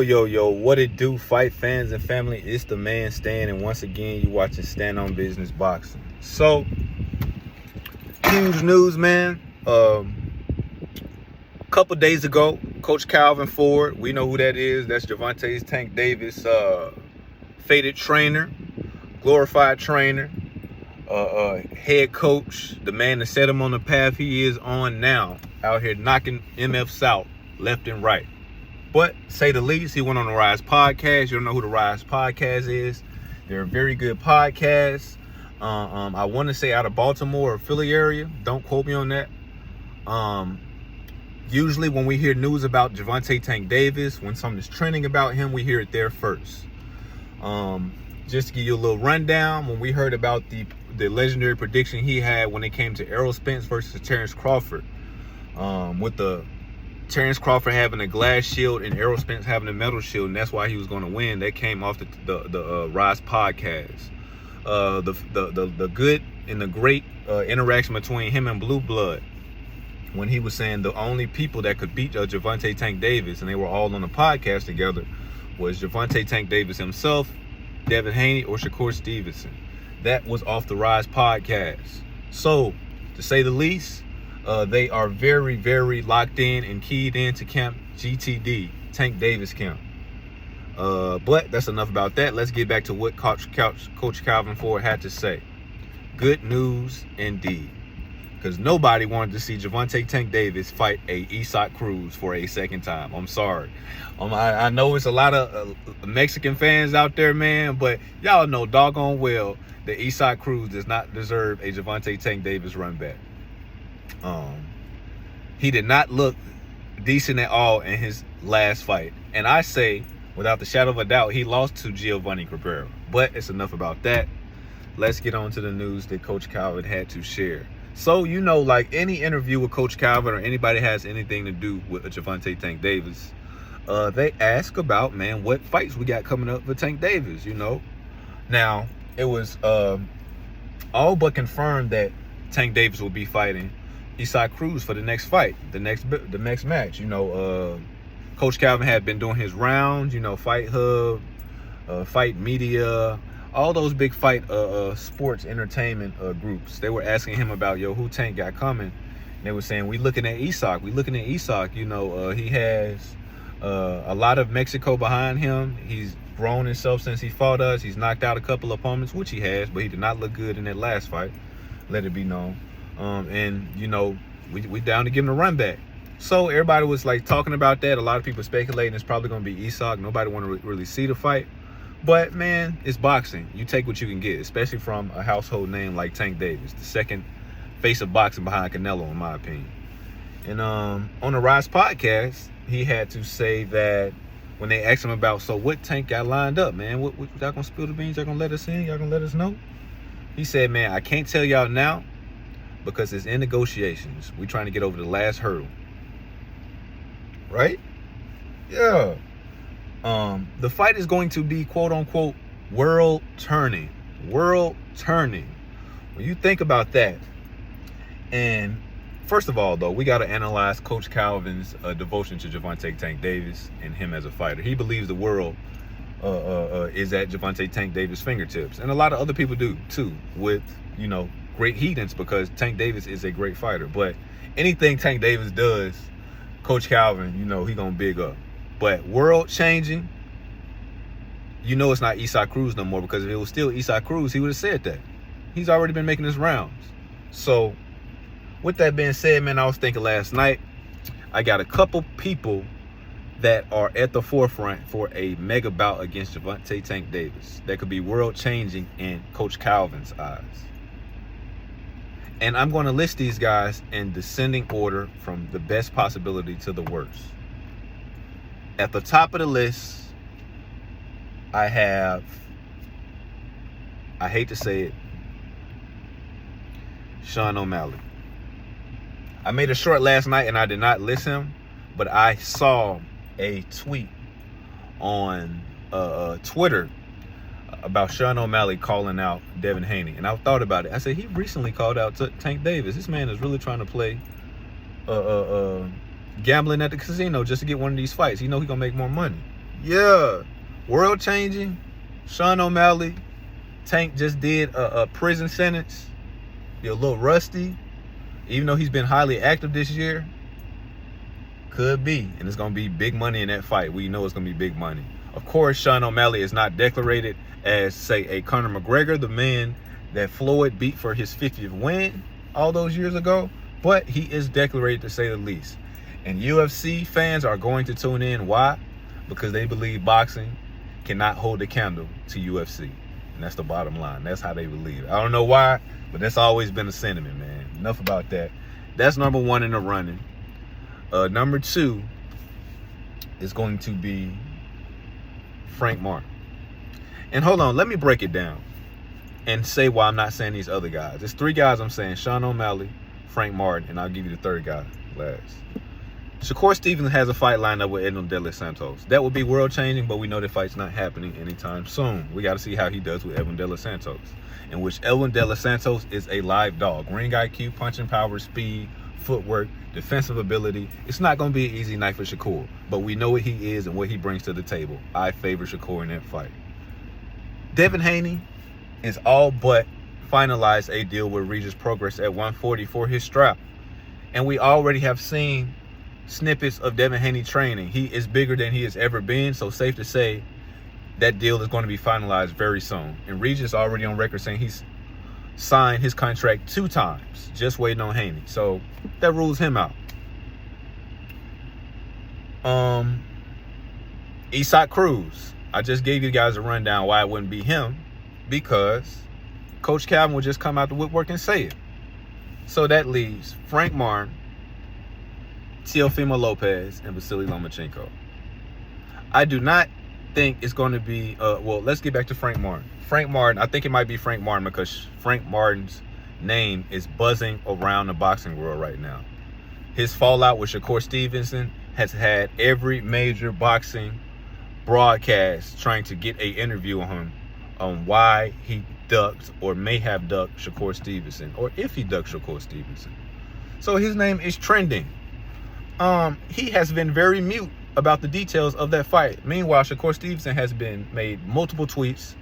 Yo, what it do, fight fans and family? It's the man Stan, and once again, you watching Stand on Business Boxing. So, huge news, man. A couple days ago, Coach Calvin Ford, we know who that is. That's Gervonta Tank Davis, faded trainer, glorified trainer, head coach, the man that set him on the path he is on now, out here knocking MFs out left and right. But, say the least, he went on the Rise Podcast. You don't know who the Rise Podcast is. They're a very good podcast. I want to say out of Baltimore or Philly area. Don't quote me on that. Usually when we hear news about Gervonta Tank Davis, when something is trending about him, we hear it there first. Just to give you a little rundown, when we heard about the legendary prediction he had when it came to Errol Spence versus Terrence Crawford, with the Terrence Crawford having a glass shield and Errol Spence having a metal shield, and that's why he was going to win. That came off the Rise Podcast. The good and the great interaction between him and Blue Blood, when he was saying the only people that could beat Gervonta Tank Davis, and they were all on the podcast together, was Gervonta Tank Davis himself, Devin Haney, or Shakur Stevenson. That was off the Rise Podcast. So, to say the least, they are very, very locked in and keyed into Camp GTD, Tank Davis camp. But that's enough about that. Let's get back to what Coach Calvin Ford had to say. Good news indeed. Because nobody wanted to see Gervonta Tank Davis fight a Isaac Cruz for a second time. I'm sorry. I know it's a lot of Mexican fans out there, man, but y'all know doggone well that Isaac Cruz does not deserve a Gervonta Tank Davis run back. He did not look decent at all in his last fight. And I say, without the shadow of a doubt, he lost to Giovanni Cabrera. But it's enough about that. Let's get on to the news that Coach Calvin had to share. So, like any interview with Coach Calvin or anybody has anything to do with Gervonta Tank Davis, they ask about, man, what fights we got coming up for Tank Davis, Now, it was all but confirmed that Tank Davis will be fighting Isaac Cruz for the next fight, the next match. Coach Calvin had been doing his rounds, Fight Hub, Fight Media, all those big fight sports entertainment groups. They were asking him about, who Tank got coming. And they were saying, we looking at Isaac. He has a lot of Mexico behind him. He's grown himself since he fought us. He's knocked out a couple of opponents, which he has, but he did not look good in that last fight. Let it be known. We down to give him a run back. So everybody was like talking about that. A lot of people speculating it's probably going to be Isaac. Nobody want to really see the fight. But, man, it's boxing. You take what you can get, especially from a household name like Tank Davis, the second face of boxing behind Canelo, in my opinion. And on the Rise Podcast, he had to say that when they asked him about, so what Tank got lined up, man? What y'all going to spill the beans? Y'all going to let us in? Y'all going to let us know? He said, man, I can't tell y'all now because it's in negotiations. We trying to get over the last hurdle. Right? Yeah. The fight is going to be, quote unquote, world turning. When you think about that, and first of all, though, we got to analyze Coach Calvin's devotion to Gervonta Tank Davis and him as a fighter. He believes the world is at Gervonta Tank Davis' fingertips, and a lot of other people do too, with great heathens, because Tank Davis is a great fighter. But anything Tank Davis does, Coach Calvin, he gonna big up. But world changing, it's not Isaac Cruz no more, because if it was still Isaac Cruz, he would have said that. He's already been making his rounds. So, with that being said, man, I was thinking last night, I got a couple people that are at the forefront for a mega bout against Gervonta Tank Davis that could be world changing in Coach Calvin's eyes. And I'm going to list these guys in descending order from the best possibility to the worst. At the top of the list, I have, I hate to say it, Sean O'Malley. I made a short last night and I did not list him, but I saw a tweet on Twitter about Sean O'Malley calling out Devin Haney. And I thought about it. I said, he recently called out Tank Davis. This man is really trying to play gambling at the casino just to get one of these fights. He know he's going to make more money. Yeah. World changing. Sean O'Malley. Tank just did a prison sentence. You're a little rusty. Even though he's been highly active this year. Could be. And it's going to be big money in that fight. We know it's going to be big money. Of course, Sean O'Malley is not declared as, say, a Conor McGregor, the man that Floyd beat for his 50th win all those years ago. But he is declared, to say the least. And UFC fans are going to tune in. Why? Because they believe boxing cannot hold a candle to UFC. And that's the bottom line. That's how they believe. I don't know why, but that's always been a sentiment, man. Enough about that. That's number one in the running. Number two is going to be Frank Martin. And hold on, let me break it down and say why I'm not saying these other guys. There's three guys I'm saying: Sean O'Malley, Frank Martin, and I'll give you the third guy last. Shakur Stevenson has a fight lined up with Edwin De Los Santos. That would be world changing, but we know the fight's not happening anytime soon. We got to see how he does with Edwin De Los Santos, in which Edwin De Los Santos is a live dog. Ring IQ, punching power, speed, footwork, defensive ability. It's not going to be an easy night for Shakur, but we know what he is and what he brings to the table. I favor Shakur in that fight. Devin Haney is all but finalized a deal with Regis Progress at 140 for his strap. And we already have seen snippets of Devin Haney training. He is bigger than he has ever been, so safe to say that deal is going to be finalized very soon. And Regis already on record saying he's signed his contract 2 times, just waiting on Haney. So that rules him out. Isaac Cruz. I just gave you guys a rundown why it wouldn't be him, because Coach Calvin would just come out the woodwork and say it. So that leaves Frank Martin, Teofimo Lopez, and Vasily Lomachenko. I do not think it's going to be, well, let's get back to Frank Martin. Frank Martin, I think it might be Frank Martin because Frank Martin's name is buzzing around the boxing world right now. His fallout with Shakur Stevenson has had every major boxing broadcast trying to get an interview on him on why he ducked or may have ducked Shakur Stevenson, or if he ducked Shakur Stevenson. So his name is trending. He has been very mute about the details of that fight. Meanwhile, Shakur Stevenson has been made multiple tweets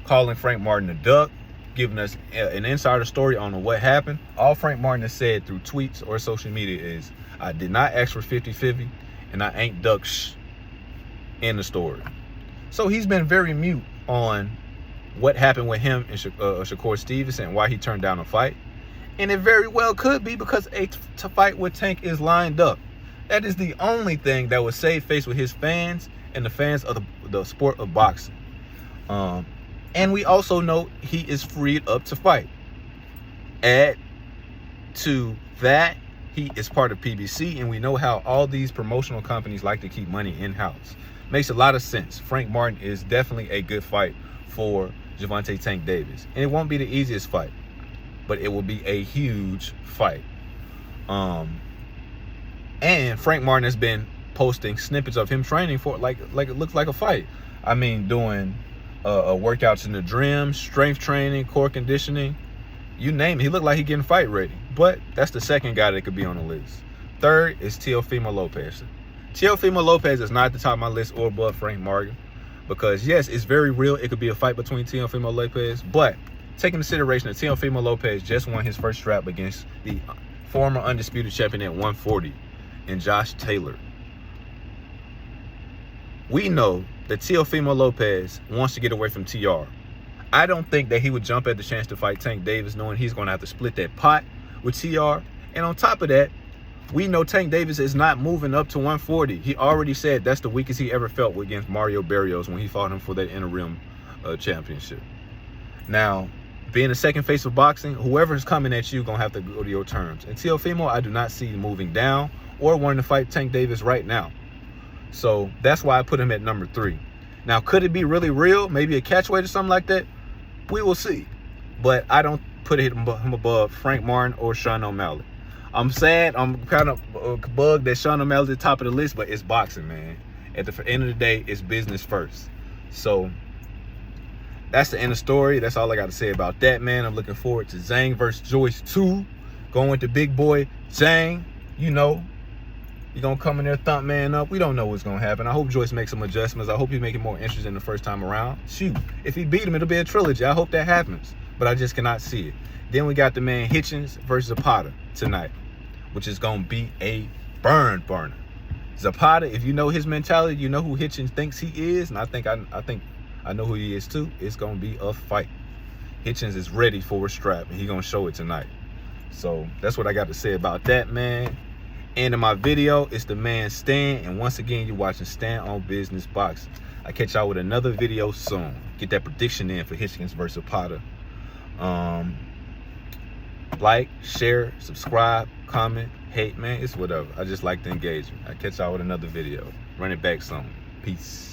calling Frank Martin a duck, giving us an insider story on what happened. All Frank Martin has said through tweets or social media is, I did not ask for 50-50, and I ain't duck in the story. So he's been very mute on what happened with him and Shakur Stevenson and why he turned down a fight. And it very well could be because a fight with Tank is lined up. That is the only thing that would save face with his fans and the fans of the sport of boxing. And we also know he is freed up to fight. Add to that, he is part of PBC, and we know how all these promotional companies like to keep money in-house. Makes a lot of sense. Frank Martin is definitely a good fight for Gervonta Tank Davis. And it won't be the easiest fight, but it will be a huge fight. And Frank Martin has been posting snippets of him training for like it looks like a fight. I mean, doing workouts in the gym, strength training, core conditioning, you name it. He looked like he getting fight ready. But that's the second guy that could be on the list. Third is Teofimo Lopez. Teofimo Lopez is not at the top of my list or above Frank Martin, because yes, it's very real. It could be a fight between Teofimo Lopez, but taking into consideration that Teofimo Lopez just won his first strap against the former undisputed champion at 140 and Josh Taylor. We know that Teofimo Lopez wants to get away from TR. I don't think that he would jump at the chance to fight Tank Davis, knowing he's going to have to split that pot with TR. And on top of that, we know Tank Davis is not moving up to 140. He already said that's the weakest he ever felt against Mario Barrios when he fought him for that interim championship. Now, being the second face of boxing, whoever's coming at you going to have to go to your terms. And Teofimo, I do not see moving down or wanting to fight Tank Davis right now. So that's why I put him at number 3. Now, could it be really real? Maybe a catchweight or something like that? We will see. But I don't put him above Frank Martin or Sean O'Malley. I'm sad. I'm kind of bugged that Sean O'Malley's at the top of the list, but it's boxing, man. At the end of the day, it's business first. So that's the end of the story. That's all I got to say about that, man. I'm looking forward to Zhang versus Joyce 2. Going with the big boy Zhang, you know. He gonna come in there, thump man up. We don't know what's gonna happen. I hope Joyce makes some adjustments. I hope he make it more interesting the first time around. Shoot, if he beat him, it'll be a trilogy. I hope that happens, but I just cannot see it. Then we got the man Hitchens versus Zapata tonight, which is gonna be a burner. Zapata, if you know his mentality, you know who Hitchens thinks he is, and I think I know who he is too. It's gonna be a fight. Hitchens is ready for a strap, and he gonna show it tonight. So that's what I got to say about that, man. End of my video, it's the man Stan, and once again, you're watching Stan on Business Boxing. I catch y'all with another video soon. Get that prediction in for Hitchens versus Zapata. Like, share, subscribe, comment, hate, man, it's whatever. I just like the engagement. I catch y'all with another video. Run it back soon. Peace.